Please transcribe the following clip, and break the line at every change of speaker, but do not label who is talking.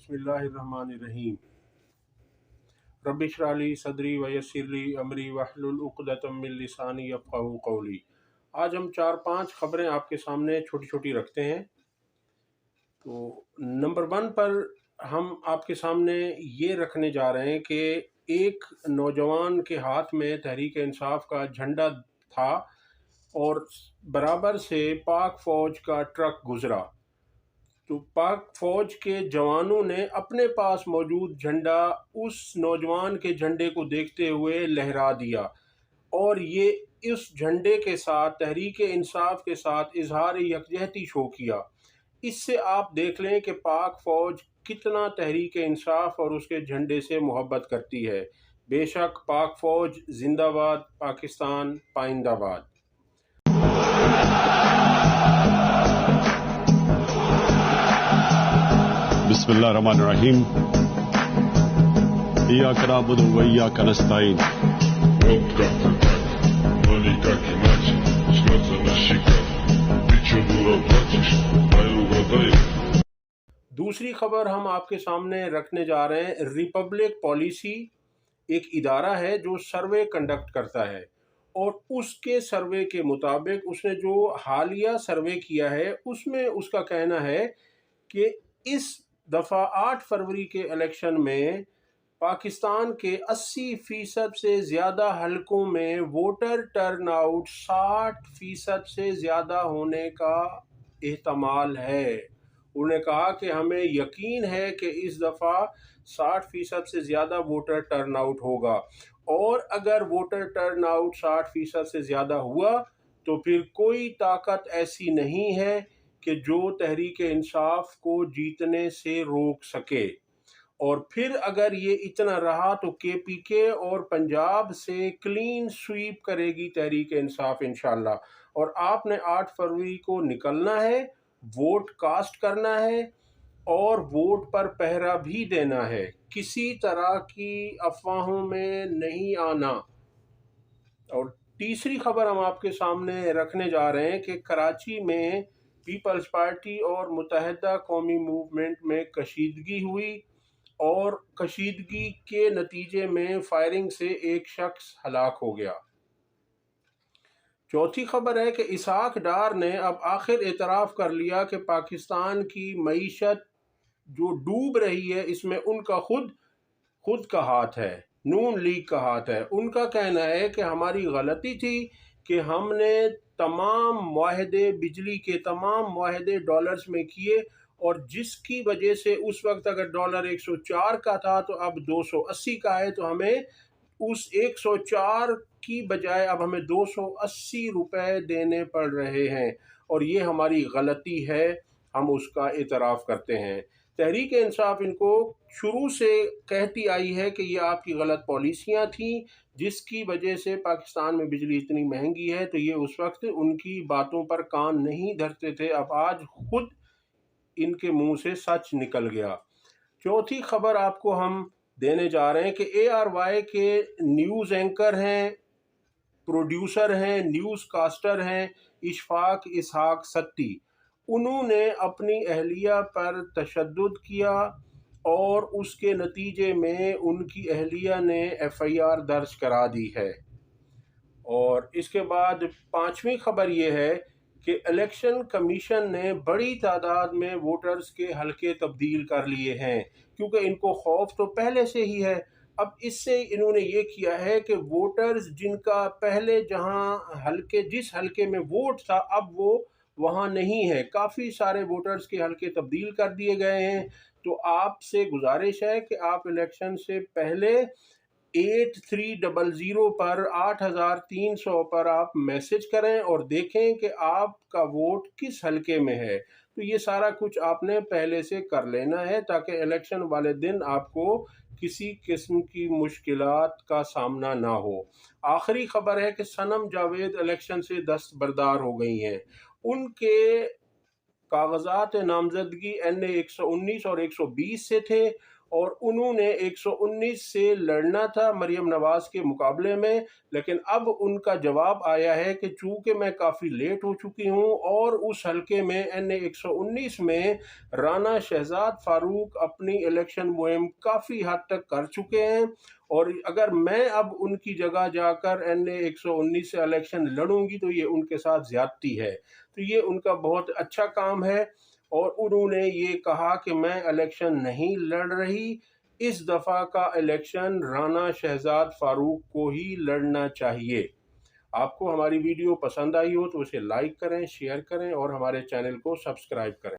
बिस्मिल्लाहिर्रहमानिर्रहीम। रब्बि इश्रह ली सदरी व यस्सिर ली अमरी वहलुल उक़दतम मिन लिसानी यफ़क़हू क़ौली। आज हम 4-5 खबरें आपके सामने छोटी छोटी रखते हैं। तो नंबर 1 पर हम आपके सामने ये रखने जा रहे हैं कि एक नौजवान के हाथ में तहरीक इंसाफ का झंडा था और बराबर से पाक फ़ौज का ट्रक गुजरा। तो पाक फ़ौज के जवानों ने अपने पास मौजूद झंडा उस नौजवान के झंडे को देखते हुए लहरा दिया और ये इस झंडे के साथ तहरीक इंसाफ के साथ इजहार यकजहती शो किया। इससे आप देख लें कि पाक फ़ौज कितना तहरीक इंसाफ और उसके झंडे से मोहब्बत करती है। बेशक पाक फ़ौज जिंदाबाद, पाकिस्तान पाइंदाबाद।
बिस्मिल्लाहिर्रहमानिर्रहीम। इय्याका नअबुदु व इय्याका नस्तईन।
दूसरी खबर हम आपके सामने रखने जा रहे हैं। रिपब्लिक पॉलिसी एक इदारा है जो सर्वे कंडक्ट करता है और उसके सर्वे के मुताबिक उसने जो हालिया सर्वे किया है उसमें उसका कहना है कि इस दफ़ा 8 फरवरी के इलेक्शन में पाकिस्तान के 80% से ज़्यादा हलकों में वोटर टर्नआउट 60% से ज़्यादा होने का एहतमाल है। उन्होंने कहा कि हमें यकीन है कि इस दफ़ा 60% से ज़्यादा वोटर टर्नआउट होगा और अगर वोटर टर्नआउट 60% से ज़्यादा हुआ तो फिर कोई ताकत ऐसी नहीं है कि जो तहरीक इंसाफ को जीतने से रोक सके। और फिर अगर ये इतना रहा तो KPK और पंजाब से क्लीन स्वीप करेगी तहरीक इंसाफ इंशाल्लाह। और आपने 8 फरवरी को निकलना है, वोट कास्ट करना है और वोट पर पहरा भी देना है। किसी तरह की अफवाहों में नहीं आना। और तीसरी खबर हम आपके सामने रखने जा रहे हैं कि कराची में पीपल्स पार्टी और मुत्तहिदा कौमी मूवमेंट में कशीदगी हुई और कशीदगी के नतीजे में फायरिंग से एक शख्स हलाक हो गया। चौथी खबर है कि इसहाक डार ने अब आखिर एतराफ़ कर लिया कि पाकिस्तान की मईशत जो डूब रही है इसमें उनका खुद का हाथ है, नून लीग का हाथ है। उनका कहना है कि हमारी गलती थी कि हमने तमाम मुआहदे, बिजली के तमाम मुआहदे डॉलर्स में किए और जिसकी वजह से उस वक्त अगर डॉलर 104 का था तो अब 280 का है, तो हमें उस 104 की बजाय अब हमें 280 रुपए देने पड़ रहे हैं और ये हमारी गलती है, हम उसका एतराफ़ करते हैं। तहरीक इंसाफ इनको शुरू से कहती आई है कि ये आपकी गलत पॉलिसियां थी जिसकी वजह से पाकिस्तान में बिजली इतनी महंगी है, तो ये उस वक्त उनकी बातों पर कान नहीं धरते थे। अब आज खुद इनके मुंह से सच निकल गया। चौथी खबर आपको हम देने जा रहे हैं कि ARY के न्यूज़ एंकर हैं, प्रोड्यूसर हैं, न्यूज़ कास्टर हैं इशफाक इसहाक सत्ती। उन्होंने अपनी अहलिया पर तशद्दुद किया और उसके नतीजे में उनकी अहलिया ने FIR दर्ज करा दी है। और इसके बाद 5वीं खबर ये है कि इलेक्शन कमीशन ने बड़ी तादाद में वोटर्स के हलके तब्दील कर लिए हैं क्योंकि इनको खौफ तो पहले से ही है। अब इससे इन्होंने ये किया है कि वोटर्स जिनका पहले जिस हलके में वोट था अब वो वहाँ नहीं है, काफ़ी सारे वोटर्स के हलके तब्दील कर दिए गए हैं। तो आपसे गुजारिश है कि आप इलेक्शन से पहले 8300 पर 8300 पर आप मैसेज करें और देखें कि आपका वोट किस हलके में है। तो ये सारा कुछ आपने पहले से कर लेना है ताकि इलेक्शन वाले दिन आपको किसी किस्म की मुश्किलात का सामना ना हो। आखिरी खबर है कि सनम जावेद इलेक्शन से दस्तबरदार हो गई हैं। उनके कागजात नामजदगी NA 119 और 120 से थे اور انہوں نے 119 سے لڑنا تھا مریم نواز کے مقابلے میں، لیکن اب ان کا جواب آیا ہے کہ چونکہ میں کافی لیٹ ہو چکی ہوں اور اس حلقے میں NA 119 میں رانا شہزاد فاروق اپنی الیکشن مہم کافی حد تک کر چکے ہیں، اور اگر میں اب ان کی جگہ جا کر NA 119 سے الیکشن لڑوں گی تو یہ ان کے ساتھ زیادتی ہے۔ تو یہ ان کا بہت اچھا کام ہے، اور انہوں نے یہ کہا کہ میں الیکشن نہیں لڑ رہی، اس دفعہ کا الیکشن رانا شہزاد فاروق کو ہی لڑنا چاہیے۔ آپ کو ہماری ویڈیو پسند آئی ہو تو اسے لائک کریں، شیئر کریں اور ہمارے چینل کو سبسکرائب کریں۔